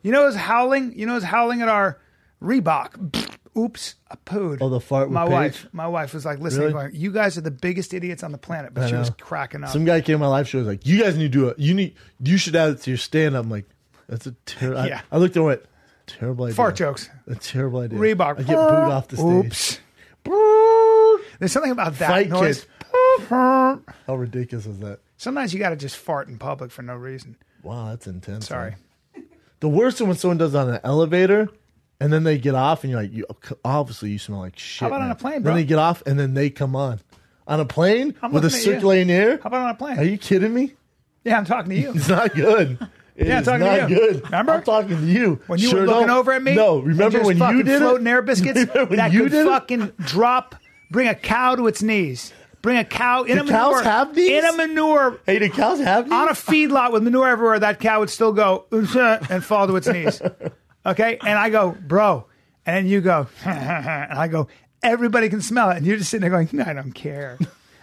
You know who's howling? You know who's howling at our Reebok? Oops, I pooed. Oh, the fart with My wife was like listening, going, "You guys are the biggest idiots on the planet." But she was cracking up. Some guy came in my live show. Was like, "You guys need to do it. You should add it to your stand." I'm like, "That's a terrible." Yeah. I looked at it and went, "Terrible idea." Fart jokes. A terrible idea. Reebok. I get booed off the stage. Oops. There's something about that Fight noise. kid. How ridiculous is that? Sometimes you got to just fart in public for no reason. Wow, that's intense. Sorry. Man. The worst is when someone does it on an elevator, and then they get off, and you're like, obviously you smell like shit. How about man. on a plane, bro? Then they get off, and then they come on a plane with a circulating air. How about on a plane? Are you kidding me? Yeah, I'm talking to you. It's not good. Yeah, I'm talking to you. Good. Remember? I'm talking to you. When you were looking over at me? No, remember when you did it? Floating air biscuits that you could did fucking bring a cow to its knees. Bring a cow in the a manure. Cows have these? In a manure. Hey, do cows have these? On a feedlot with manure everywhere, that cow would still go and fall to its knees. Okay? And I go, bro. And then you go, and I go, everybody can smell it. And you're just sitting there going, no, I don't care.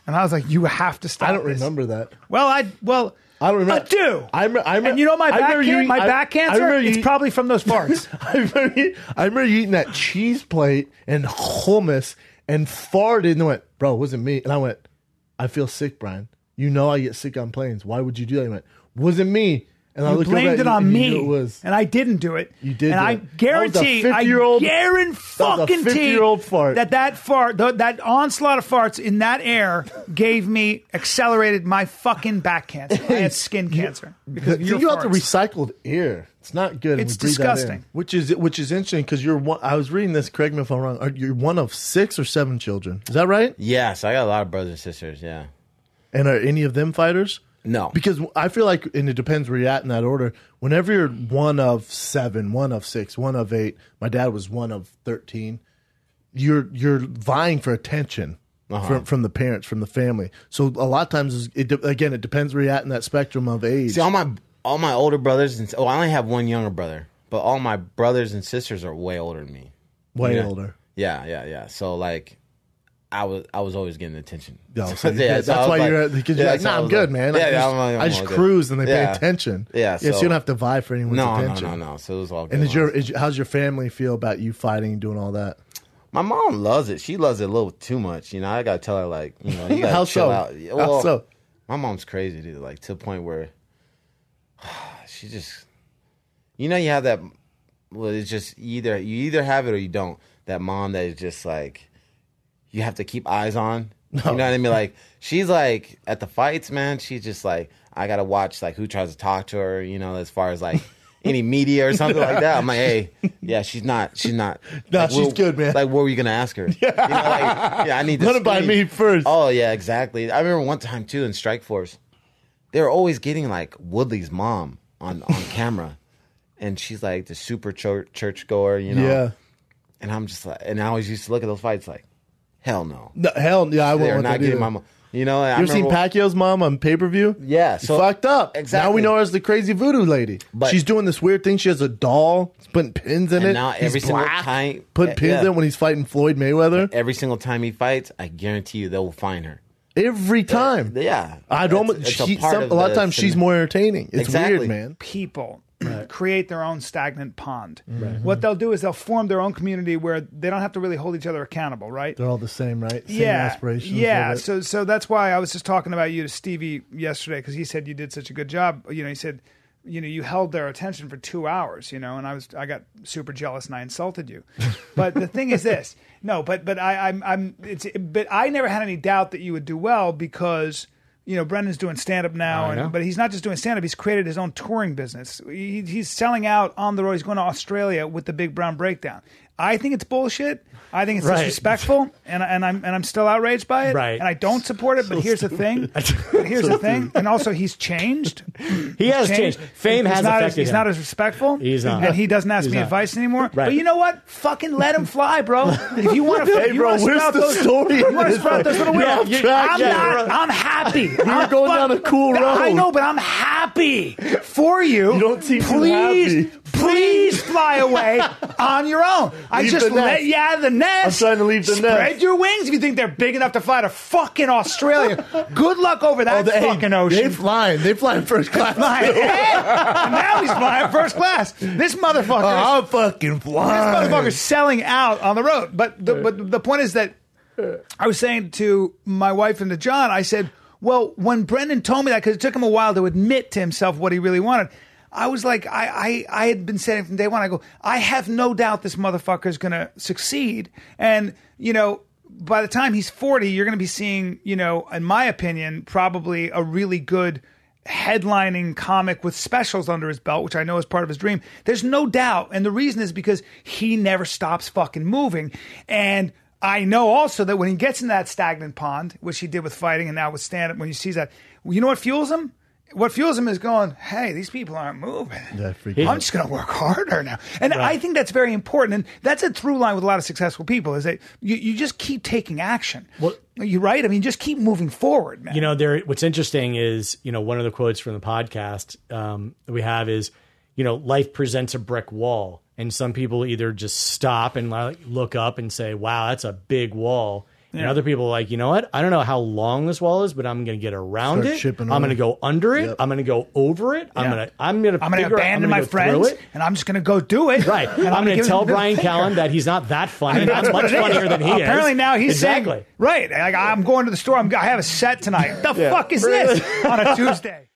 And I was like, you have to stop I don't this. remember that. Well, I don't remember. I do. And you know my back cancer? It's probably from those farts. I remember you eating that cheese plate and hummus and farted and went, bro, it wasn't me. And I went, I feel sick, Brian. You know I get sick on planes. Why would you do that? He went, wasn't me. And I blamed it on me, it was. And I didn't do it. You did. And I guarantee, that fart, that onslaught of farts in that air accelerated my fucking back cancer. I had skin cancer because you have to recycled air. It's not good. It's disgusting. Which is interesting because you're one. I was reading this. Correct me if I'm wrong. You're one of 6 or 7 children. Is that right? Yes, I got a lot of brothers and sisters. Yeah. And are any of them fighters? No. Because I feel like, and it depends where you're at in that order, whenever you're one of 7, one of 6, one of 8, my dad was one of 13, you're vying for attention from the parents, from the family. So a lot of times, it depends where you're at in that spectrum of age. See, all my older brothers, I only have one younger brother, but all my brothers and sisters are way older than me. Way older. Yeah. So, like, I was always getting attention. That's why you're like, nah, I'm good, man. I just cruise and they pay attention. Yeah, so you don't have to vie for anyone's attention. No. So it was all good. And how's your family feel about you fighting and doing all that? My mom loves it. She loves it a little too much. You know, I gotta tell her, like, you know, you gotta chill out. Well, how so? My mom's crazy, dude. Like, to the point where she just, you know, you have that. Well, it's just you either have it or you don't. That mom that is just like, you have to keep eyes on. No. You know what I mean? Like, she's like, at the fights, man, she's just like, I got to watch, like, who tries to talk to her, you know, as far as, like, any media or something like that. I'm like, hey, yeah, she's not. No, like, she's good, man. Like, what were you going to ask her? Yeah. You know, like, I need to run it by me first. Oh, yeah, exactly. I remember one time, too, in Strikeforce, they were always getting, like, Woodley's mom on camera. And she's, like, the super churchgoer, you know? Yeah. And I'm just like, and I always used to look at those fights like, hell no. I wouldn't want not to getting my mom. You know, you ever seen Pacquiao's mom on pay-per-view? Yeah. So fucked up. Exactly. Now we know her as the crazy voodoo lady. But she's doing this weird thing. She has a doll. She's putting pins in it. Now every single time. Put pins in it when he's fighting Floyd Mayweather. Every single time he fights, I guarantee you they will find her. Every time. Yeah. A lot of times she's more entertaining. It's weird, man. People create their own stagnant pond. Right. What they'll do is they'll form their own community where they don't have to really hold each other accountable, right? They're all the same, right? Same aspirations. Yeah. So that's why I was just talking about you to Stevie yesterday, because he said you did such a good job. You know, he said, you know, you held their attention for 2 hours, you know, and I got super jealous and I insulted you. But the thing is this. No, but I never had any doubt that you would do well, because you know, Brendan's doing stand-up now, but he's not just doing stand-up. He's created his own touring business. He's selling out on the road. He's going to Australia with the Big Brown Breakdown. I think it's bullshit. I think it's disrespectful, and I'm still outraged by it. Right. And I don't support it. But here's the thing. And also, he's changed. He has changed. Fame has affected him. He's not as respectful. He's not. And he doesn't ask me advice anymore. Right. But you know what? Fucking let him fly, bro. If you want to, hey, bro, where's the story? You want to sprout those little wheels? I'm happy. You're going down a cool road. I know, but I'm happy for you. You don't seem too happy. Please fly away. on your own. I just let you out of the nest. I'm trying to leave the nest. Spread your wings if you think they're big enough to fly to fucking Australia. Good luck over that fucking ocean. They flying first class. And now he's flying first class. This motherfucker. I'm fucking flying. This motherfucker's selling out on the road. But the point is that I was saying to my wife and to John, I said, well, when Brendan told me that, because it took him a while to admit to himself what he really wanted, I was like, I had been saying from day one, I go, I have no doubt this motherfucker is going to succeed. And, by the time he's 40, you're going to be seeing, in my opinion, probably a really good headlining comic with specials under his belt, which I know is part of his dream. There's no doubt. And the reason is because he never stops fucking moving. And I know also that when he gets in that stagnant pond, which he did with fighting and now with stand-up, when he sees that, you know what fuels him? What fuels him is going, hey, these people aren't moving. I'm just going to work harder now. And I think that's very important. And that's a through line with a lot of successful people is that you just keep taking action. Well, you're right. I mean, just keep moving forward, man. What's interesting is, one of the quotes from the podcast that we have is, life presents a brick wall. And some people either just stop and look up and say, wow, that's a big wall. Yeah. And other people are like, you know what? I don't know how long this wall is, but I'm going to get around it. I'm going to go under it. Yep. I'm going to go over it. Yeah. I'm going to abandon my friends, and I'm just going to go do it. Right. And I'm going to tell Brian Callen that he's not that funny. That's much funnier than he is. Apparently now he's saying, right, I'm going to the store. I have a set tonight. The fuck is this on a Tuesday?